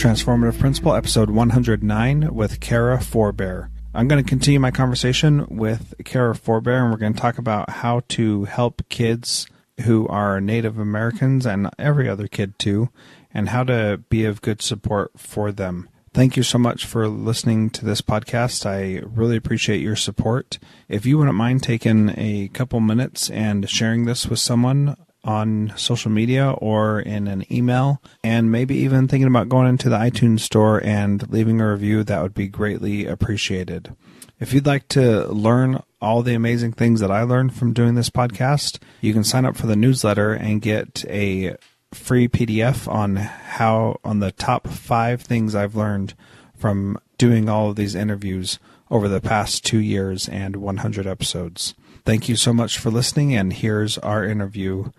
Transformative Principal, episode 109 with Kara Forbear. I'm going to continue my conversation with Kara Forbear, and we're going to talk about how to help kids who are Native Americans and every other kid too, and how to be of good support for them. Thank you so much for listening to this podcast. I really appreciate your support. If you wouldn't mind taking a couple minutes and sharing this with someone on social media or in an email, and maybe even thinking about going into the iTunes store and leaving a review, that would be greatly appreciated. If you'd like to learn all the amazing things that I learned from doing this podcast, you can sign up for the newsletter and get a free PDF on the top 5 things I've learned from doing all of these interviews over the past 2 years and 100 episodes. Thank you so much for listening, and here's our interview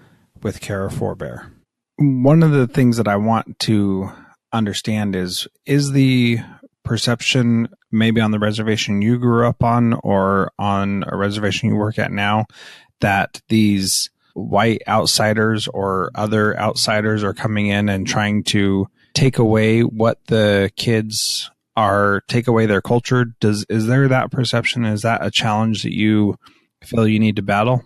with Kara Forbear. One of the things that I want to understand is the perception maybe on the reservation you grew up on or on a reservation you work at now that these white outsiders or other outsiders are coming in and trying to take away what the kids are, take away their culture? Is there that perception? Is that a challenge that you feel you need to battle?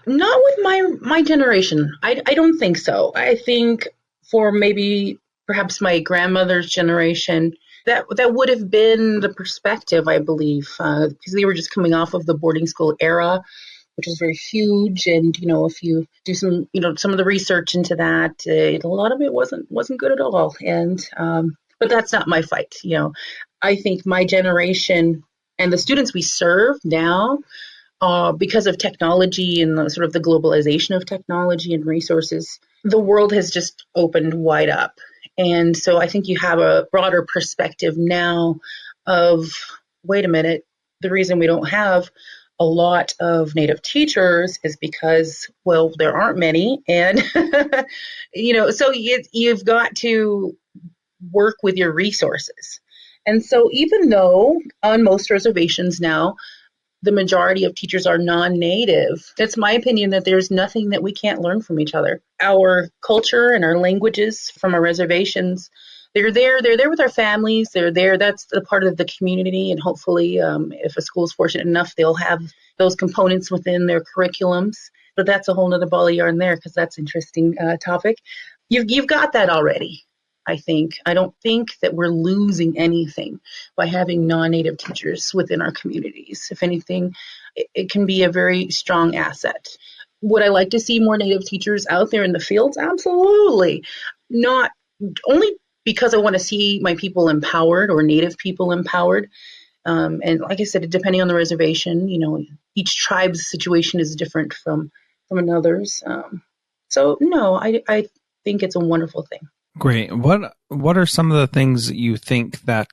Not with my generation. I don't think so. I think for maybe perhaps my grandmother's generation, that would have been the perspective, I believe, because they were just coming off of the boarding school era, which was very huge. And, if you do some of the research into that, a lot of it wasn't good at all. And, but that's not my fight. I think my generation and the students we serve now, because of technology and the, sort of the globalization of technology and resources, the world has just opened wide up. And so I think you have a broader perspective now of, wait a minute, the reason we don't have a lot of Native teachers is because, well, there aren't many. And, so you've got to work with your resources. And so even though on most reservations now, the majority of teachers are non-Native, that's my opinion that there's nothing that we can't learn from each other. Our culture and our languages from our reservations, they're there with our families. They're there. That's the part of the community. And hopefully, if a school is fortunate enough, they'll have those components within their curriculums. But that's a whole nother ball of yarn there, because that's an interesting topic. You've got that already, I think. I don't think that we're losing anything by having non-Native teachers within our communities. If anything, it can be a very strong asset. Would I like to see more Native teachers out there in the fields? Absolutely. Not only because I want to see my people empowered or Native people empowered. And like I said, depending on the reservation, each tribe's situation is different from another's. So no, I think it's a wonderful thing. Great. What are some of the things that you think that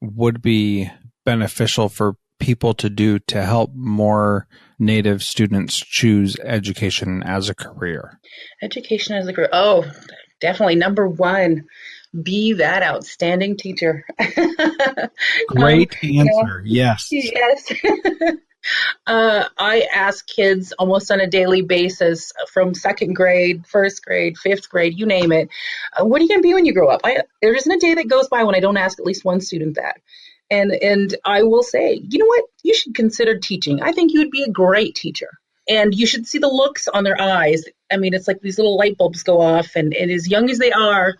would be beneficial for people to do to help more Native students choose education as a career? Education as a career. Oh, definitely. Number one, be that outstanding teacher. Great answer. Yes. Yes. I ask kids almost on a daily basis from second grade, first grade, fifth grade, you name it. What are you going to be when you grow up? There isn't a day that goes by when I don't ask at least one student that. And I will say, you know what? You should consider teaching. I think you would be a great teacher. And you should see the looks on their eyes. I mean, it's like these little light bulbs go off. And as young as they are,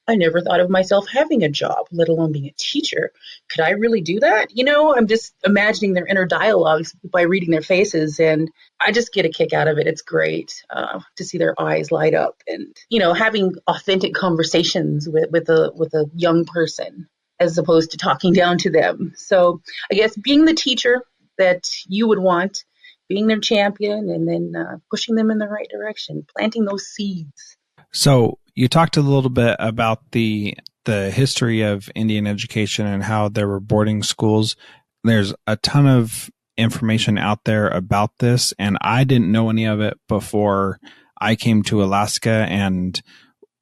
I never thought of myself having a job, let alone being a teacher. Could I really do that? I'm just imagining their inner dialogues by reading their faces, and I just get a kick out of it. It's great to see their eyes light up and, having authentic conversations with a young person as opposed to talking down to them. So I guess being the teacher that you would want, being their champion, and then pushing them in the right direction, planting those seeds. So you talked a little bit about the history of Indian education and how there were boarding schools. There's a ton of information out there about this, and I didn't know any of it before I came to Alaska and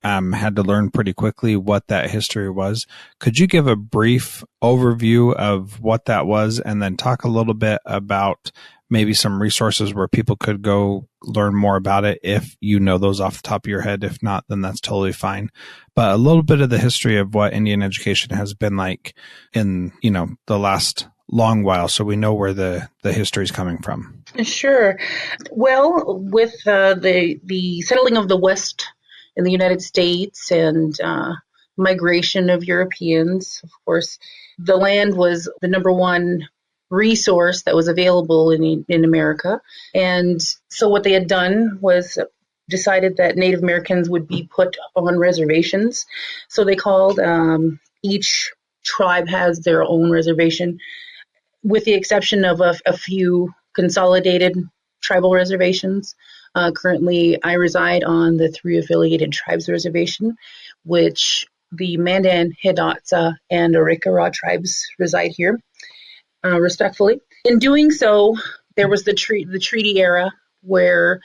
had to learn pretty quickly what that history was. Could you give a brief overview of what that was, and then talk a little bit about maybe some resources where people could go learn more about it if you know those off the top of your head. If not, then that's totally fine. But a little bit of the history of what Indian education has been like in, the last long while, so we know where the history is coming from. Sure. Well, with the settling of the West in the United States and migration of Europeans, of course, the land was the number one resource that was available in America. And so what they had done was decided that Native Americans would be put on reservations. So they called, each tribe has their own reservation, with the exception of a few consolidated tribal reservations. Currently, I reside on the 3 affiliated tribes reservation, which the Mandan, Hidatsa, and Arikara tribes reside here, respectfully. In doing so, there was the treaty era where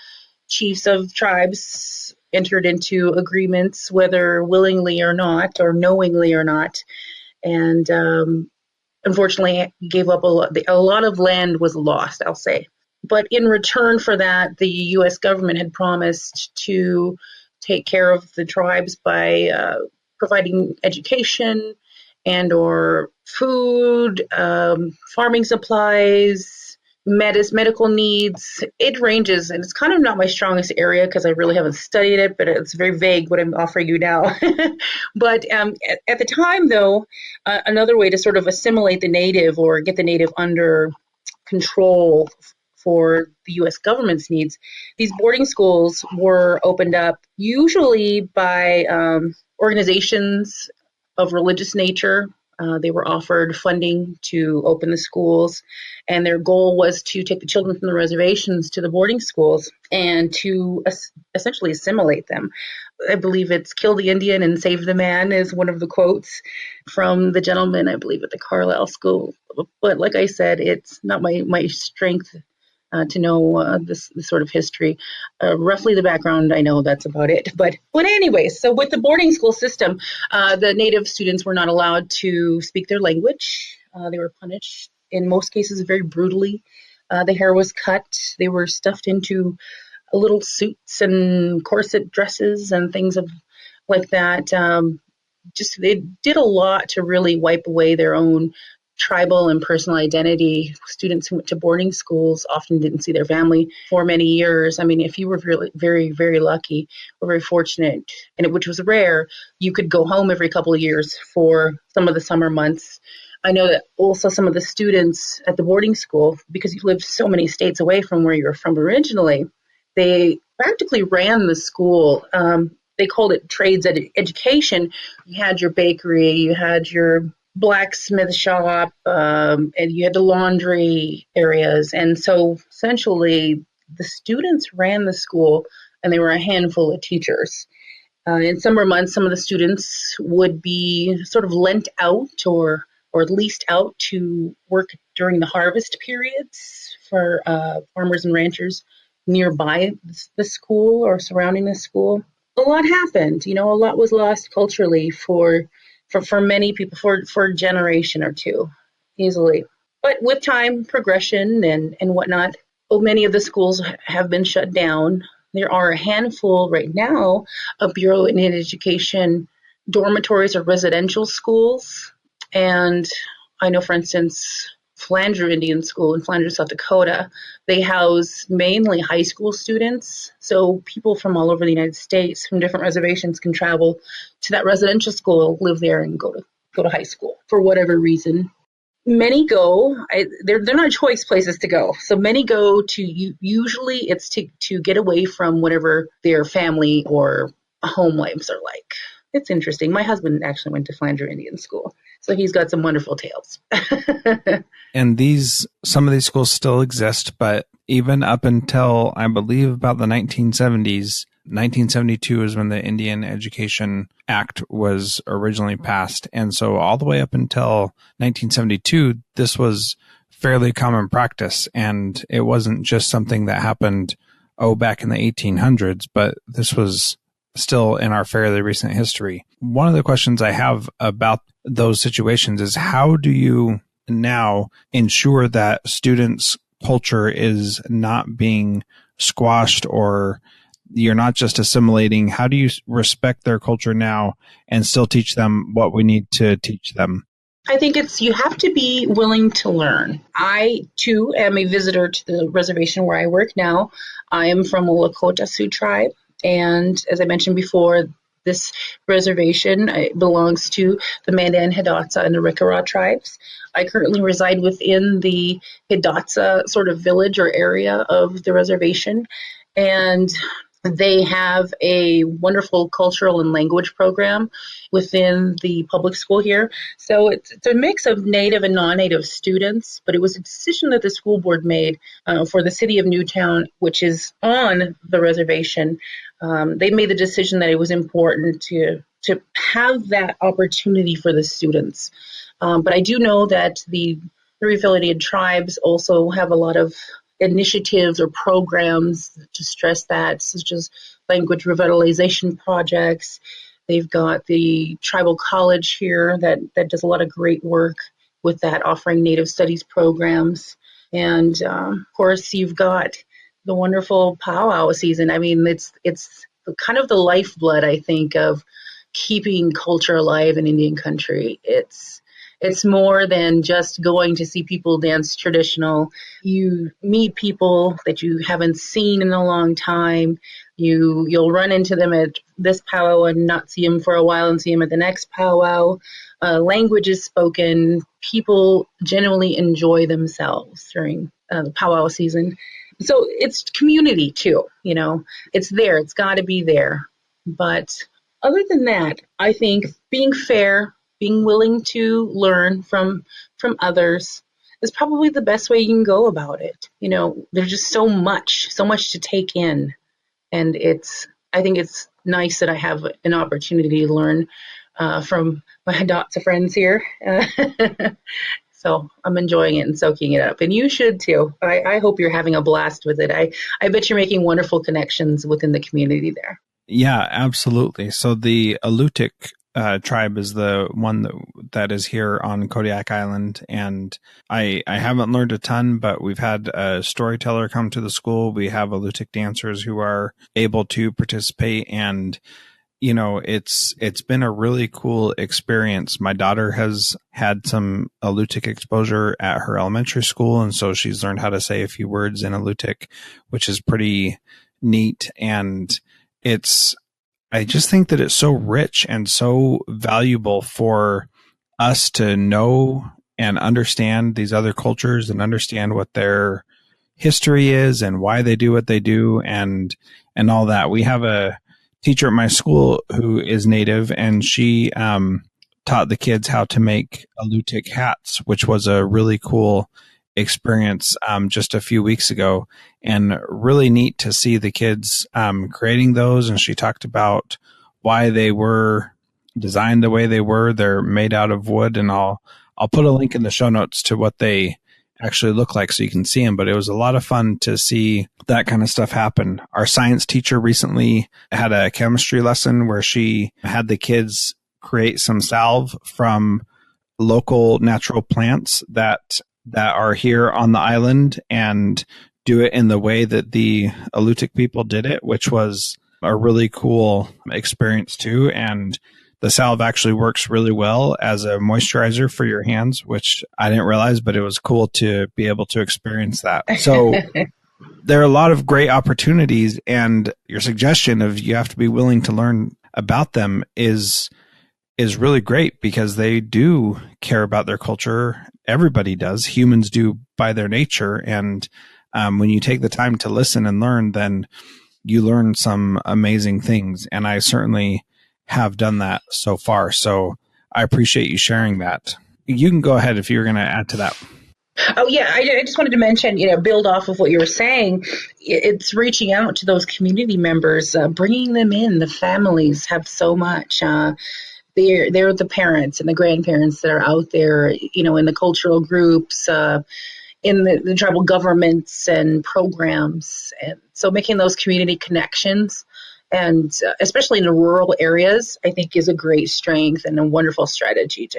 chiefs of tribes entered into agreements, whether willingly or not, or knowingly or not, and unfortunately gave up a lot of land was lost, I'll say. But in return for that, the U.S. government had promised to take care of the tribes by providing education and or food, farming supplies, medical needs. It ranges, and it's kind of not my strongest area because I really haven't studied it, but it's very vague what I'm offering you now. But at the time, though, another way to sort of assimilate the native or get the native under control for the U.S. government's needs, these boarding schools were opened up usually by organizations of religious nature. They were offered funding to open the schools, and their goal was to take the children from the reservations to the boarding schools and to essentially assimilate them. I believe it's "kill the Indian and save the man" is one of the quotes from the gentleman, I believe, at the Carlisle School. But like I said, it's not my strength to know this sort of history. Roughly the background, I know that's about it. But anyway, so with the boarding school system, the Native students were not allowed to speak their language. They were punished, in most cases, very brutally. The hair was cut. They were stuffed into little suits and corset dresses and things like that. They did a lot to really wipe away their own tribal and personal identity. Students who went to boarding schools often didn't see their family for many years. I mean, if you were really very, very lucky or very fortunate, which was rare, you could go home every couple of years for some of the summer months. I know that also some of the students at the boarding school, because you lived so many states away from where you're from originally, they practically ran the school. They called it trades education. You had your bakery, you had your blacksmith shop, and you had the laundry areas. And so essentially the students ran the school, and they were a handful of teachers. In summer months, some of the students would be sort of lent out or leased out to work during the harvest periods for farmers and ranchers nearby the school or surrounding the school. A lot happened. A lot was lost culturally for many people for a generation or two, easily. But with time, progression, and whatnot, many of the schools have been shut down. There are a handful right now of Bureau of Indian Education dormitories or residential schools. And I know, for instance, Flanger Indian School in Flanger, South Dakota, they house mainly high school students. So people from all over the United States from different reservations can travel to that residential school, live there, and go to high school for whatever reason. Many go, they're not choice places to go. So many go to, usually it's to get away from whatever their family or home lives are like. It's interesting. My husband actually went to Flanger Indian School, so he's got some wonderful tales. And some of these schools still exist, but even up until, I believe, about the 1970s, 1972 is when the Indian Education Act was originally passed. And so all the way up until 1972, this was fairly common practice. And it wasn't just something that happened, back in the 1800s, but this was still in our fairly recent history. One of the questions I have about those situations is, how do you now ensure that students culture is not being squashed, or you're not just assimilating? How do you respect their culture now and still teach them what we need to teach them? I think you have to be willing to learn. I, too, am a visitor to the reservation where I work now. I am from the Lakota Sioux tribe. And as I mentioned before, this reservation belongs to the Mandan, Hidatsa, and the Rickarraw tribes. I currently reside within the Hidatsa sort of village or area of the reservation. And they have a wonderful cultural and language program within the public school here. So it's a mix of Native and non-Native students, but it was a decision that the school board made for the city of Newtown, which is on the reservation. They made the decision that it was important to have that opportunity for the students. But I do know that the three affiliated tribes also have a lot of initiatives or programs to stress that, such as language revitalization projects. They've got the tribal college here that does a lot of great work with that, offering Native studies programs. And of course, you've got the wonderful Pow-Wow season. I mean, it's kind of the lifeblood, I think, of keeping culture alive in Indian country. It's more than just going to see people dance traditional. You meet people that you haven't seen in a long time. You'll run into them at this powwow and not see them for a while and see them at the next powwow. Language is spoken. People genuinely enjoy themselves during the powwow season. So it's community too, It's there. It's got to be there. But other than that, I think being fair, being willing to learn from others is probably the best way you can go about it. There's just so much to take in. And I think it's nice that I have an opportunity to learn from my Hidatsa friends here. So I'm enjoying it and soaking it up. And you should too. I hope you're having a blast with it. I bet you're making wonderful connections within the community there. Yeah, absolutely. So the Alutiiq tribe is the one that is here on Kodiak Island, and I haven't learned a ton, but we've had a storyteller come to the school. We have Alutiiq dancers who are able to participate, and it's been a really cool experience. My daughter has had some Alutiiq exposure at her elementary school, and so she's learned how to say a few words in Alutiiq, which is pretty neat. And I just think that it's so rich and so valuable for us to know and understand these other cultures and understand what their history is and why they do what they do and all that. We have a teacher at my school who is Native, and she taught the kids how to make Alutiiq hats, which was a really cool experience just a few weeks ago, and really neat to see the kids creating those. And she talked about why they were designed the way they were. They're made out of wood, and I'll put a link in the show notes to what they actually look like so you can see them. But it was a lot of fun to see that kind of stuff happen. Our science teacher recently had a chemistry lesson where she had the kids create some salve from local natural plants that are here on the island and do it in the way that the Alutiiq people did it, which was a really cool experience too. And the salve actually works really well as a moisturizer for your hands, which I didn't realize, but it was cool to be able to experience that. So there are a lot of great opportunities, and your suggestion of you have to be willing to learn about them is really great, because they do care about their culture. Everybody does. Humans do by their nature. And when you take the time to listen and learn, then you learn some amazing things. And I certainly have done that so far. So I appreciate you sharing that. You can go ahead if you're going to add to that. Oh, yeah. I just wanted to mention, build off of what you were saying. It's reaching out to those community members, bringing them in. The families have so much. They're the parents and the grandparents that are out there, in the cultural groups, in the tribal governments and programs. And so making those community connections And especially in the rural areas, I think is a great strength and a wonderful strategy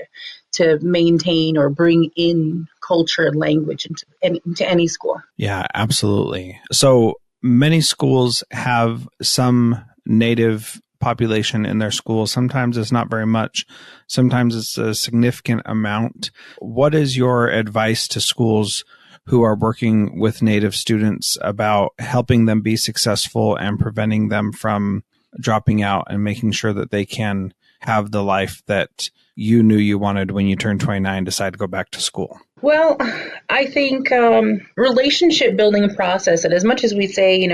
to maintain or bring in culture and language into any school. Yeah, absolutely. So many schools have some Native population in their school. Sometimes it's not very much. Sometimes it's a significant amount. What is your advice to schools who are working with Native students about helping them be successful and preventing them from dropping out and making sure that they can have the life that you knew you wanted when you turned 29 and decided to go back to school? Well, I think relationship building process, and as much as we say,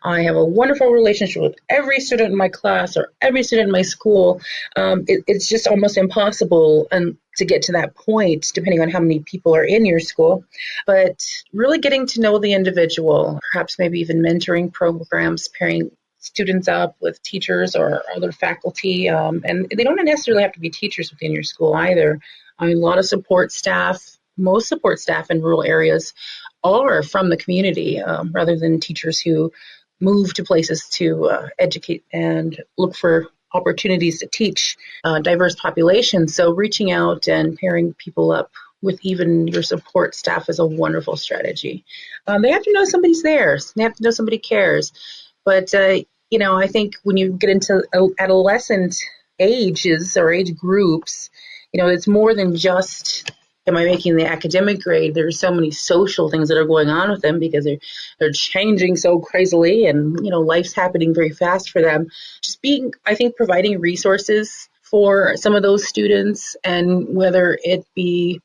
I have a wonderful relationship with every student in my class or every student in my school, it's just almost impossible to get to that point, depending on how many people are in your school. But really getting to know the individual, perhaps maybe even mentoring programs, pairing students up with teachers or other faculty. And they don't necessarily have to be teachers within your school either. I mean, a lot of support staff, most support staff in rural areas are from the community rather than teachers who move to places to educate and look for opportunities to teach diverse populations. So reaching out and pairing people up with even your support staff is a wonderful strategy. They have to know somebody's there. They have to know somebody cares. But, I think when you get into adolescent ages or age groups, it's more than just, am I making the academic grade? There's so many social things that are going on with them because they're changing so crazily and, life's happening very fast for them. Just providing resources for some of those students, and whether it be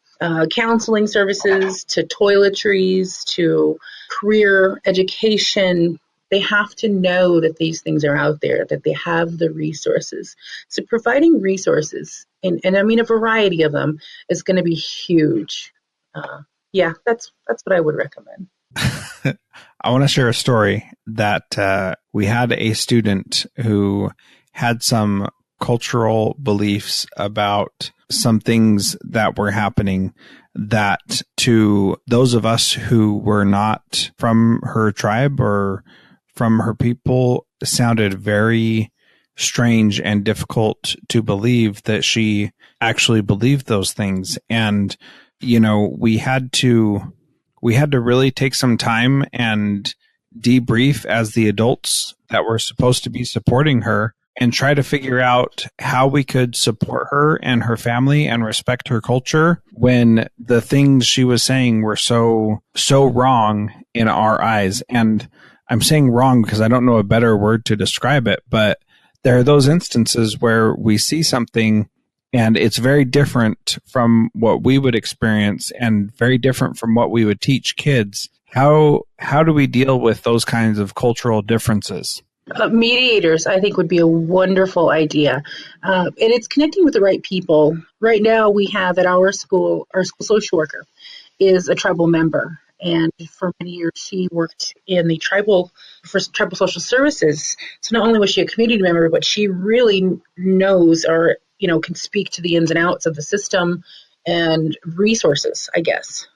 counseling services to toiletries to career education, they have to know that these things are out there, that they have the resources. So providing resources, and I mean a variety of them, is going to be huge. That's what I would recommend. I want to share a story that we had a student who had some cultural beliefs about some things that were happening that to those of us who were not from her tribe or from her people sounded very strange and difficult to believe that she actually believed those things. And, we had to really take some time and debrief as the adults that were supposed to be supporting her and try to figure out how we could support her and her family and respect her culture when the things she was saying were so wrong in our eyes. And I'm saying wrong because I don't know a better word to describe it, but there are those instances where we see something and it's very different from what we would experience and very different from what we would teach kids. How do we deal with those kinds of cultural differences? Mediators, I think, would be a wonderful idea. And it's connecting with the right people. Right now, we have at our school social worker is a tribal member. And for many years, she worked in the tribal social services. So not only was she a community member, but she really knows or, can speak to the ins and outs of the system and resources, I guess,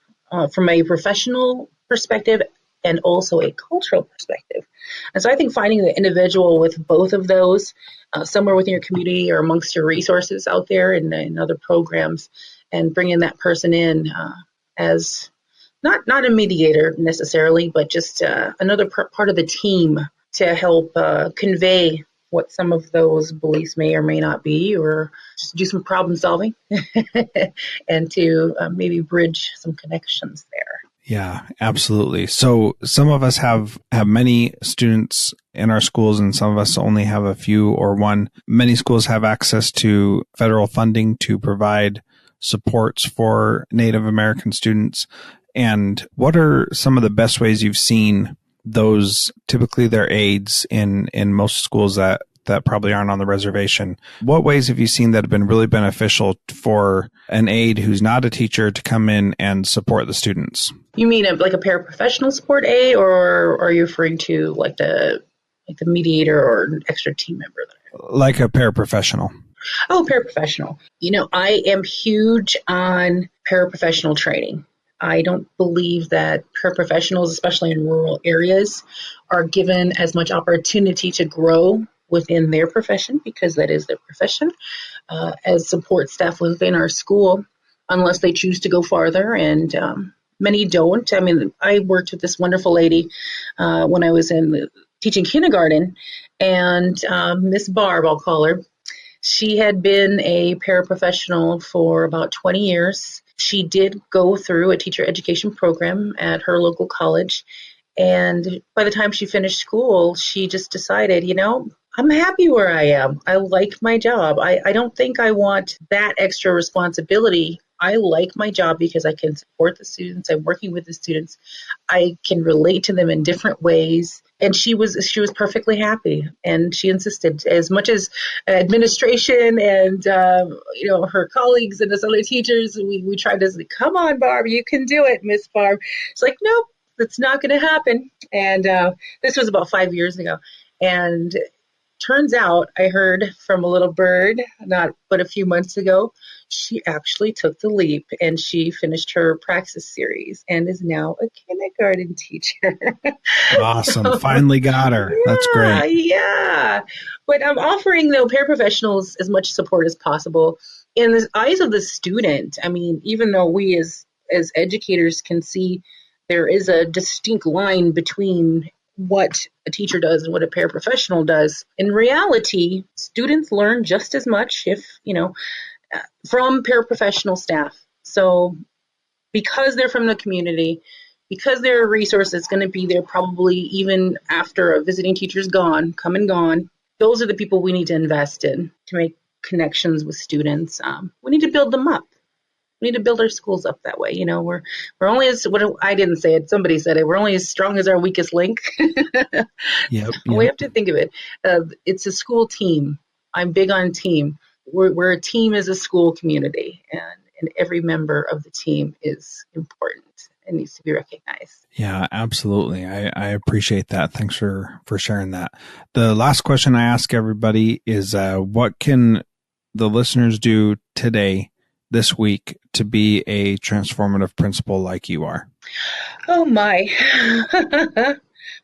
from a professional perspective and also a cultural perspective. And so I think finding the individual with both of those somewhere within your community or amongst your resources out there in other programs, and bringing that person in as not a mediator necessarily, but just another part of the team to help convey what some of those beliefs may or may not be, or just do some problem solving and to maybe bridge some connections there. Yeah, absolutely. So some of us have many students in our schools and some of us only have a few or one. Many schools have access to federal funding to provide supports for Native American students. And what are some of the best ways you've seen those, typically they're aides in most schools that probably aren't on the reservation? What ways have you seen that have been really beneficial for an aide who's not a teacher to come in and support the students? You mean like a paraprofessional support aide, or are you referring to like the mediator or an extra team member? Like a paraprofessional. Oh, paraprofessional. I am huge on paraprofessional training. I don't believe that paraprofessionals, especially in rural areas, are given as much opportunity to grow within their profession, because that is their profession, as support staff within our school, unless they choose to go farther. And many don't. I mean, I worked with this wonderful lady when I was in teaching kindergarten, and Miss Barb, I'll call her. She had been a paraprofessional for about 20 years. She did go through a teacher education program at her local college. And by the time she finished school, she just decided, I'm happy where I am. I like my job. I don't think I want that extra responsibility. I like my job because I can support the students. I'm working with the students. I can relate to them in different ways. And she was perfectly happy. And she insisted, as much as administration and her colleagues and us other teachers, we tried to say, come on, Barb, you can do it, Miss Barb. She's like, nope, that's not going to happen. And this was about 5 years ago. And turns out, I heard from a little bird not but a few months ago, she actually took the leap and she finished her praxis series and is now a kindergarten teacher. Awesome. So, finally got her. Yeah, that's great. Yeah. But I'm offering, though, paraprofessionals as much support as possible. In the eyes of the student, I mean, even though we as educators can see there is a distinct line between what a teacher does and what a paraprofessional does, in reality, students learn just as much from paraprofessional staff. So because they're from the community, because they're a resource that's going to be there probably even after a visiting teacher's come and gone, those are the people we need to invest in to make connections with students. We need to build them up. We need to build our schools up that way. We're only as, I didn't say it, somebody said it, we're only as strong as our weakest link. Yep. We have to think of it. It's a school team. I'm big on team. We're a team as a school community, and every member of the team is important and needs to be recognized. Yeah, absolutely. I appreciate that. Thanks for sharing that. The last question I ask everybody is, what can the listeners do today, this week, to be a transformative principal like you are? Oh, my.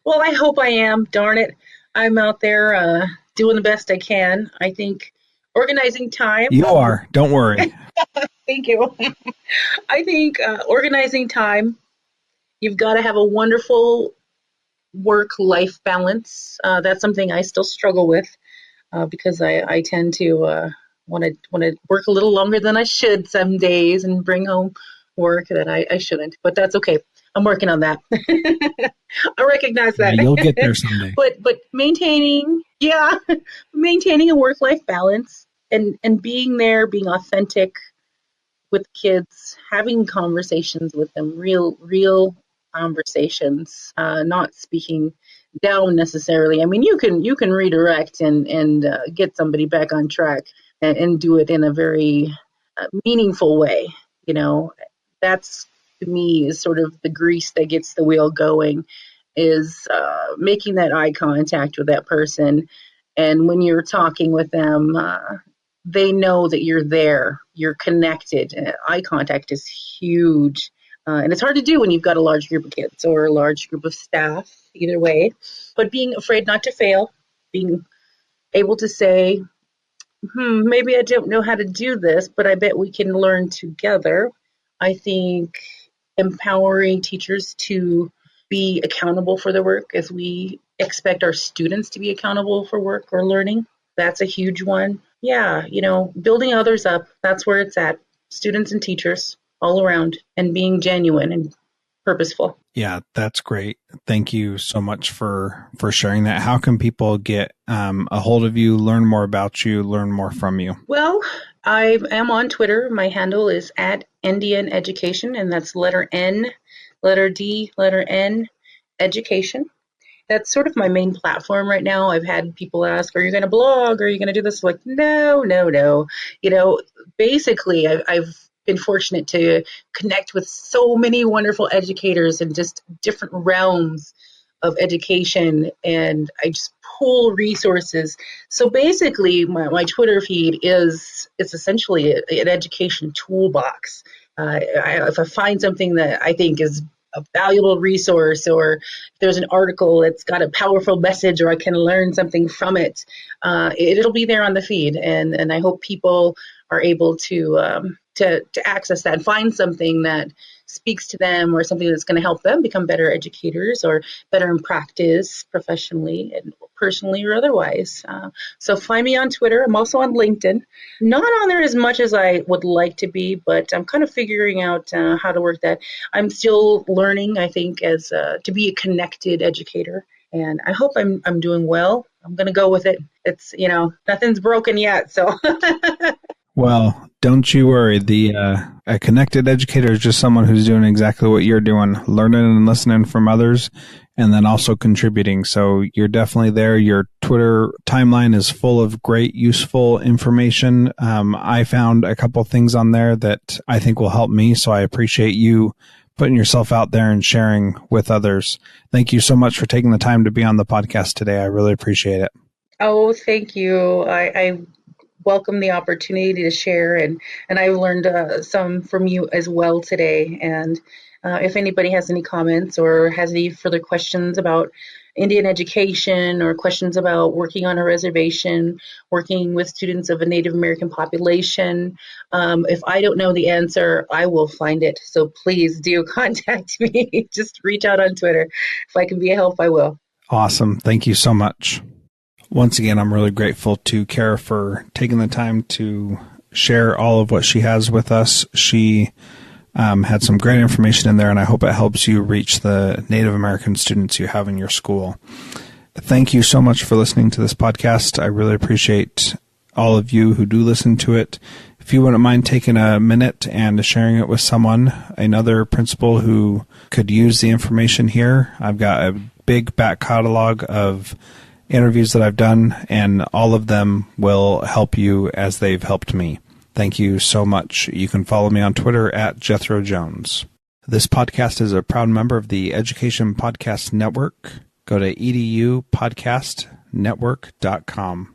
Well, I hope I am. Darn it. I'm out there doing the best I can. I think organizing time. You are. Don't worry. Thank you. I think organizing time, you've got to have a wonderful work-life balance. That's something I still struggle with because I tend to want to work a little longer than I should some days and bring home work that I shouldn't. But that's okay. I'm working on that. I recognize that. Yeah, you'll get there someday. But maintaining a work-life balance and being there, being authentic with kids, having conversations with them, real conversations, not speaking down necessarily. I mean, you can redirect and get somebody back on track and do it in a very meaningful way. That's, to me, is sort of the grease that gets the wheel going, is making that eye contact with that person. And when you're talking with them, they know that you're there, you're connected. Eye contact is huge. And it's hard to do when you've got a large group of kids or a large group of staff, either way. But being afraid not to fail, being able to say, maybe I don't know how to do this, but I bet we can learn together. I think empowering teachers to be accountable for their work as we expect our students to be accountable for work or learning. That's a huge one. Yeah, building others up, that's where it's at. Students and teachers all around, and being genuine and purposeful. Yeah, that's great. Thank you so much for sharing that. How can people get a hold of you, learn more about you, learn more from you? Well, I am on Twitter. My handle is @Indian Education, and that's letter N, letter D, letter N, Education. That's sort of my main platform right now. I've had people ask, are you going to blog? Are you going to do this? Like, no. Basically, I've been fortunate to connect with so many wonderful educators in just different realms of education, and I just pull resources. So basically, my Twitter feed it's essentially an education toolbox If I find something that I think is a valuable resource, or if there's an article that's got a powerful message, or I can learn something from it, it'll be there on the feed, and I hope people are able to access that and find something that speaks to them, or something that's going to help them become better educators or better in practice professionally and personally or otherwise. So find me on Twitter. I'm also on LinkedIn. Not on there as much as I would like to be, but I'm kind of figuring out how to work that. I'm still learning, I think, as to be a connected educator. And I hope I'm doing well. I'm going to go with it. It's, nothing's broken yet. So Well, don't you worry. A connected educator is just someone who's doing exactly what you're doing, learning and listening from others, and then also contributing. So you're definitely there. Your Twitter timeline is full of great, useful information. I found a couple things on there that I think will help me. So I appreciate you putting yourself out there and sharing with others. Thank you so much for taking the time to be on the podcast today. I really appreciate it. Oh, thank you. I welcome the opportunity to share, and I learned some from you as well today. And if anybody has any comments or has any further questions about Indian education, or questions about working on a reservation, working with students of a Native American population, if I don't know the answer, I will find it. So please do contact me. Just reach out on Twitter. If I can be a help, I will. Awesome. Thank you so much. Once again, I'm really grateful to Kara for taking the time to share all of what she has with us. She had some great information in there, and I hope it helps you reach the Native American students you have in your school. Thank you so much for listening to this podcast. I really appreciate all of you who do listen to it. If you wouldn't mind taking a minute and sharing it with someone, another principal who could use the information here, I've got a big back catalog of interviews that I've done, and all of them will help you as they've helped me. Thank you so much. You can follow me on Twitter at Jethro Jones. This podcast is a proud member of the Education Podcast Network. Go to edupodcastnetwork.com.